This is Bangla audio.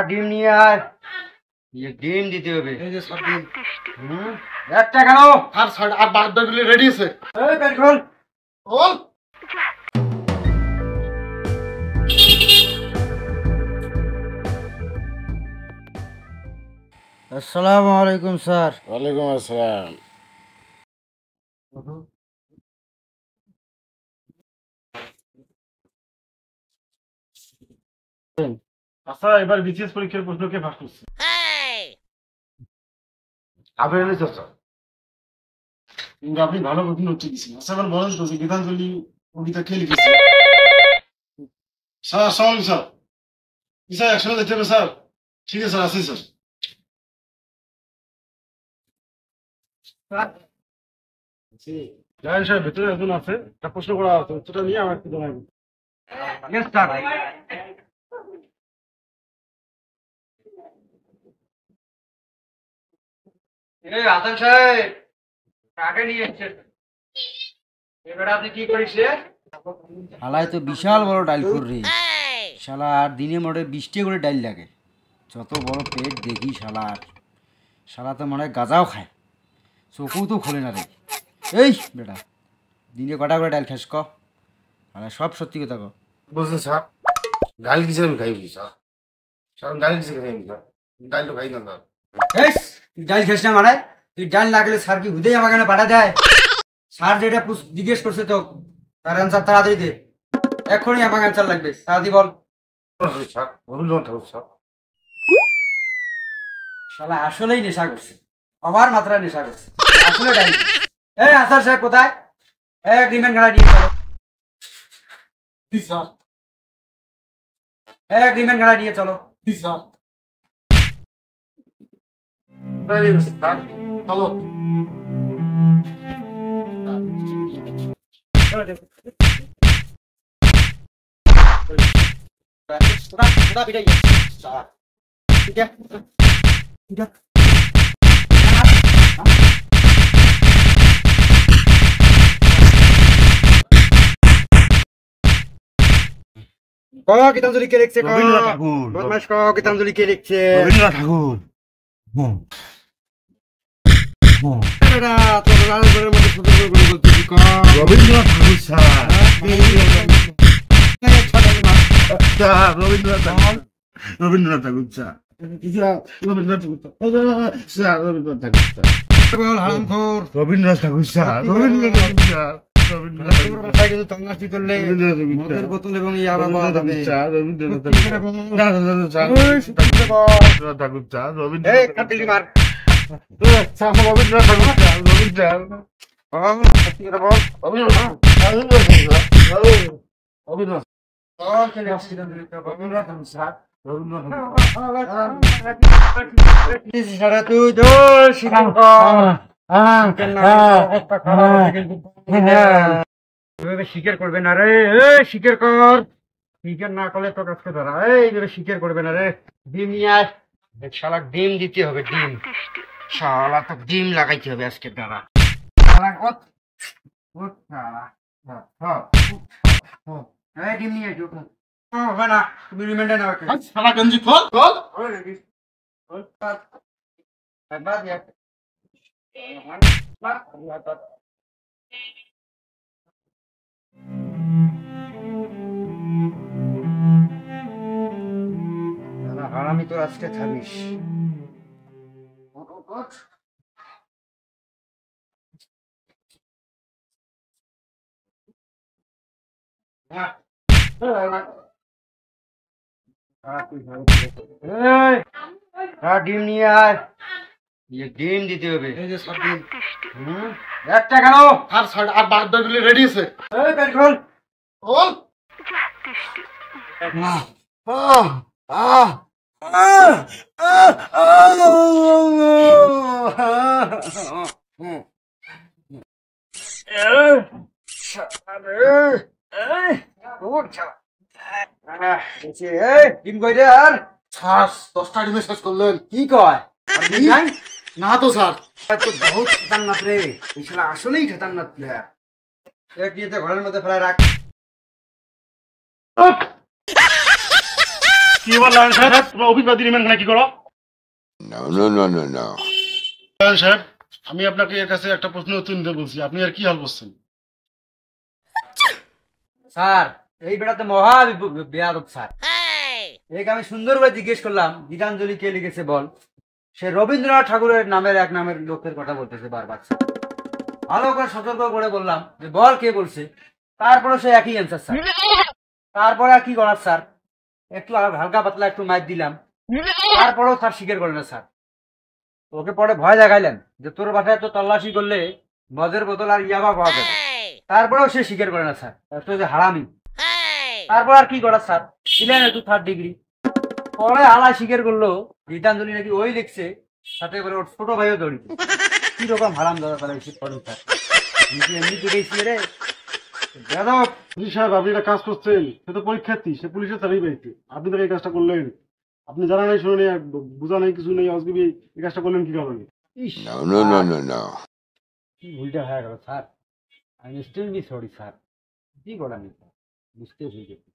ডিম নিয়ে আয়। ডিম দিতে হবে। এই যে সব ডিম। একটা কেন? আর বার্থডে রেডি আছে। এই বের কর। বল। আসসালামু আলাইকুম স্যার। ওয়ালাইকুম আসসালাম। আচ্ছা, এবার বিসিএস পরীক্ষার প্রশ্ন কে ফাঁস করছে? আপনি এনেছেন স্যার। কিন্তু আপনি ভালো প্রশ্ন উত্তর দিচ্ছেন। আচ্ছা, এবার বলেন তো যে গীতাঞ্জলি কবিতা কে লিখেছে? স্যার আসসালামু আলাইকুম স্যার। স্যার একসাথে দেখতে হবে স্যার। ঠিক আছে স্যার, আসি স্যার। জাহিন সাহেব, ভেতরে একজন আছে, একটা প্রশ্ন করা আছে, উত্তরটা নিয়ে আমার একটু জানাবেন। Yes sir. এই হাসান সাহেব, কাকে নিয়ে এসেছেন? এবারে আপনি কি করিস রে? শালায় তো বিশাল বড় ডাইল কররি। শালা আর দিনে মোটে 20টা করে ডাইল লাগে। যত বড় পেট দেখি শালার। শালা তো মনে হয় গাঁজাও খায়, চোখও তো খোলে না রে। এই বেটা, দিনে কটা করে ডাইল খাস ক? শালা সব সত্যি কথা ক। বুঝলেন স্যার, ডাল কিসে আমি খাই স্যার? স্যার ডাল কিসে খাই স্যার? ডাল তো খাই না স্যার। এই তুই ডাইল খাস না মানে? তুই ডাইল না খেলে স্যার কি হুদেই আমাকে পাঠা দেয়? স্যার যেটা জিজ্ঞেস করছে তো তার অ্যান্সার তাড়াতাড়ি দে। এক্ষুনি আমাকে অ্যান্সার লাগবে, তাড়াতাড়ি বল। স্যার রবীন্দ্রনাথ ঠাকুর স্যার। শালা আসলেই নেশা করছে, আমার মাত্রায় নেশা করছে আসলে ডাইল। এই আসার সাহেব কোথায়? এগ্রিমেন্ট গাড়া নিয়ে চলো। জি স্যার। এগ্রিমেন্ট গাড়া নিয়ে চলো। জি স্যার। স্যার চলো। ঠিক আছে ঠিক আছে। গীতাঞ্জলি কে লিখছে? রবীন্দ্রনাথ ঠাকুর। বদমাশ গীতাঞ্জলি কে লিখছে? রবীন্দ্রনাথ ঠাকুর। রবীন্দ্রনাথ ঠাকুর স্যার। রবীন্দ্রনাথ ঠাকুর। রবীন্দ্রনাথ ঠাকুর স্যার। রবীন্দ্রনাথ ঠাকুর স্যার। রবীন্দ্রনাথ ঠাকুর স্যার। হারামখোর। রবীন্দ্রনাথ ঠাকুর স্যার। রবীন্দ্রনাথ ঠাকুর স্যার। রবীন্দ্রনাথ ঠাকুর ভাষায় কিন্তু তল্লাশি করলে মদের বোতল এবং ইয়াবা পাওয়া যাবে। রবীন্দ্রনাথ ঠাকুর স্যার। রবীন্দ্রনাথ ঠাকুর স্যার। এই কাটিলি মার। রবীন্দ্রনাথ ঠাকুর স্যার। রবীন্দ্রনাথ সত্যি কথা বল। রবীন্দ্রনাথ তুই দোষ স্বীকার করবে না রে। স্বীকার কর। স্বীকার না করলে তো কাছে ধরা। এইভাবে স্বীকার করবে না রে। ডিম নিয়ে আয়। শালা ডিম দিতে হবে। ডিম শালা তো ডিম লাগাইতে হবে আজকে দ্বারা। ডিম নিয়ে হবে না, তুমি রিমান্ডে নাও। সারা গঞ্জি খোল খোল। হারামি তো আজকে থামিস। ডিম নিয়ে আয়। ডিম দিতে হবে। এই যে সব ডিম। একটা কেন? আর বার্থডে রেডি আছে। বের কর। খোল। ডিম কই রে? আর 10টা ডিমে শেষ করলেন? কি কয়? না তো স্যার। বহুত খতরনাক রে। আসলেই খতরনাক প্লেয়ার। এক দিয়ে ঘরের মধ্যে ফেলায় রাখ। কি বল লায়ন সাহেব, তোমরা অভিবাদী রিমান্ড কি করো? No, no, no, no, no. Lion সাহেব, আমি আপনাকে এর কাছে একটা প্রশ্ন উত্তর দিতে বলছি, আপনি আর কি হাল করছেন? স্যার এই বেড়াতে মহা বেয়াদব স্যার। একে আমি সুন্দর করে জিজ্ঞেস করলাম গীতাঞ্জলি কে লিখেছে বল, সে রবীন্দ্রনাথ ঠাকুরের নামের লোকের কথা বলতেছে বারবার স্যার। ভালো করে সতর্ক করে বললাম যে বল কে বলছে, তারপরে সে একই অ্যান্সার স্যার। তারপরে আর কি করার স্যার, একটু হালকা পাতলা একটু মাইর দিলাম, তারপরেও স্যার স্বীকার করে না স্যার। ওকে পরে ভয় দেখাইলেন যে তোর বাসায় তো তল্লাশি করলে মদের বোতল আর ইয়াবা পাওয়া যাবে, তারপরেও সে স্বীকার করে না স্যার, তো যে হারামি। তারপর আর কি করার স্যার, দিলেন একটু 3rd ডিগ্রি। পরে আলা স্বীকার করলো গীতাঞ্জলি নাকি ওই লিখছে, সাথে করে ওর ছোট ভাইও জড়িত। কি রকম হারাম দাদা তারা এসে করেন স্যার, এমনি দেখেছি রে যাদব। পুলিশ সাহেব, আপনি একটা কাজ করছেন, সে তো পরীক্ষার্থী, সে পুলিশের চাকরি পাইছে, আপনি তাকে এই কাজটা করলেন? আপনি জানা নাই, শুনে নেই, বোঝা নেই, কিছু নেই, অজগবি এই কাজটা করলেন কি কারণে? ইস, No, no, no, no, no. কি ভুলটা হয়ে গেল স্যার, আমি স্টিল বি সরি স্যার। কি করা নেই, বুঝতে ভুল গেছি।